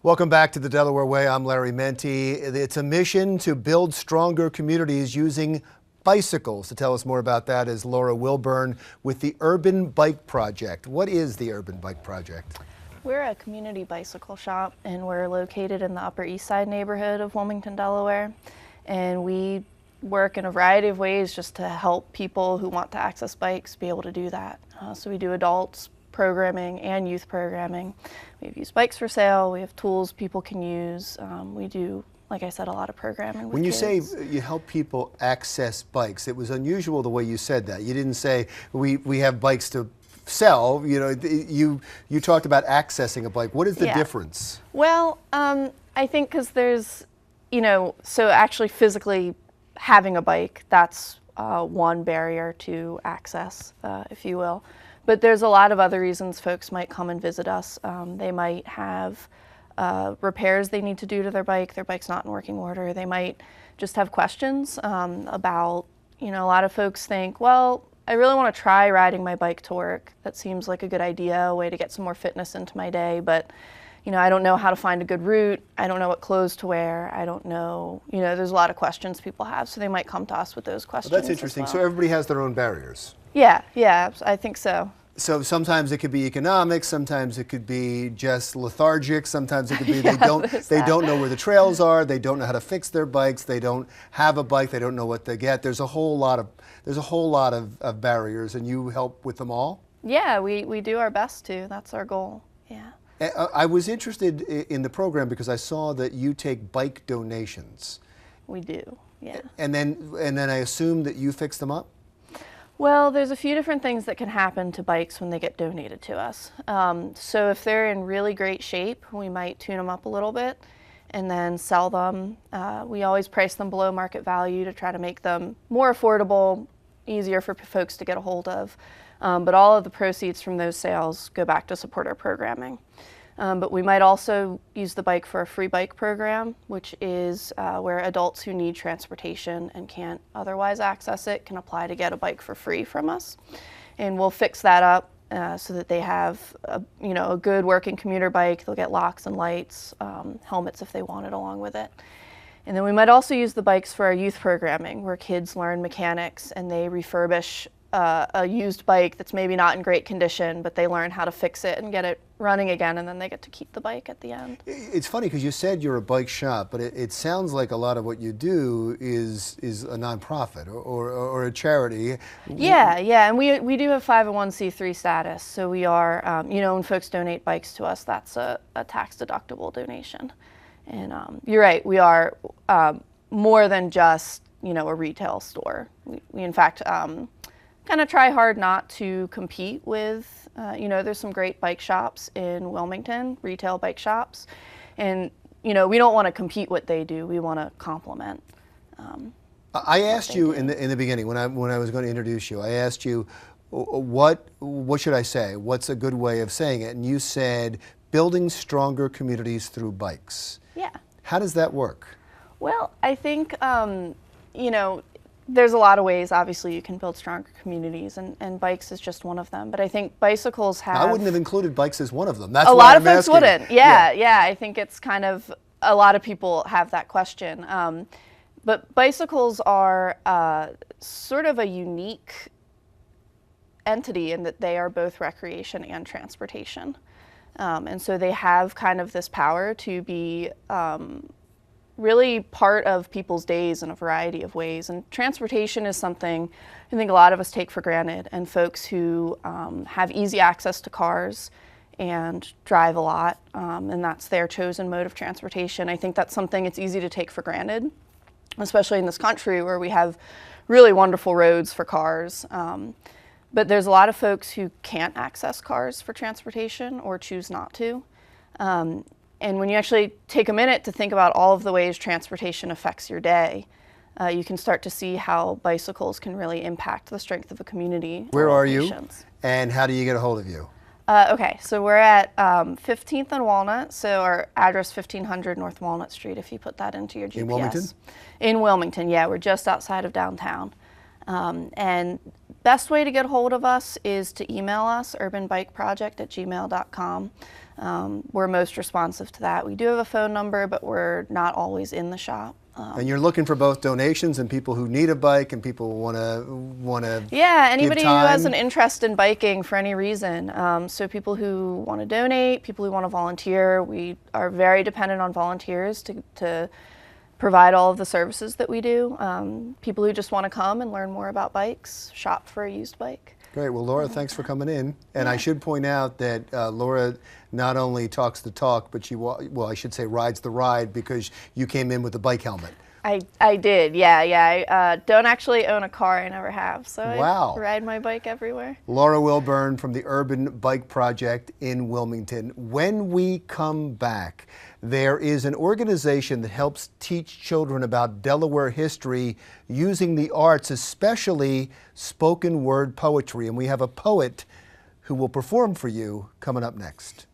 Welcome back to the Delaware Way. I'm Larry Menti. It's a mission to build stronger communities using bicycles. To tell us more about that is Laura Wilburn with the Urban Bike Project. What is the Urban Bike Project? We're a community bicycle shop, and we're located in the Upper East Side neighborhood of Wilmington, Delaware. And we work in a variety of ways just to help people who want to access bikes be able to do that. So we do adults programming and youth programming. We have used bikes for sale. We have tools people can use. We do, like I said, a lot of programming with When you kids. say you help people access bikes, it was unusual the way you said that. You didn't say we have bikes to sell. You know, you talked about accessing a bike. What is the difference? Well, I think because there's, so actually physically having a bike, that's one barrier to access, if you will. But there's a lot of other reasons folks might come and visit us. They might have repairs they need to do to their bike's not in working order. They might just have questions about, a lot of folks think, well, I really want to try riding my bike to work. That seems like a good idea, a way to get some more fitness into my day, but I don't know how to find a good route. I don't know what clothes to wear. I don't know, there's a lot of questions people have, so they might come to us with those questions. Well, that's interesting. So everybody has their own barriers. Yeah, I think so. So sometimes it could be economics, sometimes it could be just lethargic, sometimes it could be they don't know where the trails are, they don't know how to fix their bikes, they don't have a bike, they don't know what to get. There's a whole lot of barriers, and you help with them all? Yeah, we do our best to. That's our goal. Yeah. I was interested in the program because I saw that you take bike donations. We do, yeah. And then I assume that you fix them up? Well, there's a few different things that can happen to bikes when they get donated to us. So if they're in really great shape, we might tune them up a little bit and then sell them. We always price them below market value to try to make them more affordable, easier for folks to get a hold of. But all of the proceeds from those sales go back to support our programming. But we might also use the bike for a free bike program, which is where adults who need transportation and can't otherwise access it can apply to get a bike for free from us. And we'll fix that up so that they have a good working commuter bike. They'll get locks and lights, helmets if they want it along with it. And then we might also use the bikes for our youth programming, where kids learn mechanics and they refurbish a used bike that's maybe not in great condition, but they learn how to fix it and get it running again, and then they get to keep the bike at the end. It's funny because you said you're a bike shop, but it sounds like a lot of what you do is a nonprofit or a charity. Yeah, and we do have 501c3 status, so we are, when folks donate bikes to us, that's a tax-deductible donation. And you're right, we are more than just, a retail store. We in fact, kind of try hard not to compete with, there's some great bike shops in Wilmington, retail bike shops, and we don't want to compete what they do. We want to complement. I asked you in the beginning when I was going to introduce you. I asked you what should I say? What's a good way of saying it? And you said building stronger communities through bikes. Yeah. How does that work? Well, I think there's a lot of ways, obviously, you can build stronger communities, and bikes is just one of them. But I think bicycles have... I wouldn't have included bikes as one of them. That's a why lot I'm of folks asking. wouldn't. Yeah. I think it's kind of, a lot of people have that question. But bicycles are sort of a unique entity in that they are both recreation and transportation. And so they have kind of this power to be really part of people's days in a variety of ways. And transportation is something I think a lot of us take for granted, and folks who have easy access to cars and drive a lot, and that's their chosen mode of transportation. I think that's something it's easy to take for granted, especially in this country where we have really wonderful roads for cars. But there's a lot of folks who can't access cars for transportation or choose not to. And when you actually take a minute to think about all of the ways transportation affects your day, you can start to see how bicycles can really impact the strength of a community. Where are you, and how do you get a hold of you? Okay, so we're at 15th and Walnut, so our address 1500 North Walnut Street, if you put that into your GPS. In Wilmington? In Wilmington, yeah, we're just outside of downtown. And Best way to get a hold of us is to email us, urbanbikeproject@gmail.com. We're most responsive to that. We do have a phone number, but we're not always in the shop. And you're looking for both donations and people who need a bike and people who want to Yeah, anybody who has an interest in biking for any reason. So people who want to donate, people who want to volunteer. We are very dependent on volunteers to provide all of the services that we do. People who just want to come and learn more about bikes, shop for a used bike. Great. Well, Laura, thanks for coming in. And I should point out that Laura not only talks the talk, but well, I should say rides the ride, because you came in with a bike helmet. I did, yeah. I don't actually own a car, I never have, so wow. I ride my bike everywhere. Laura Wilburn from the Urban Bike Project in Wilmington. When we come back, there is an organization that helps teach children about Delaware history using the arts, especially spoken word poetry. And we have a poet who will perform for you coming up next.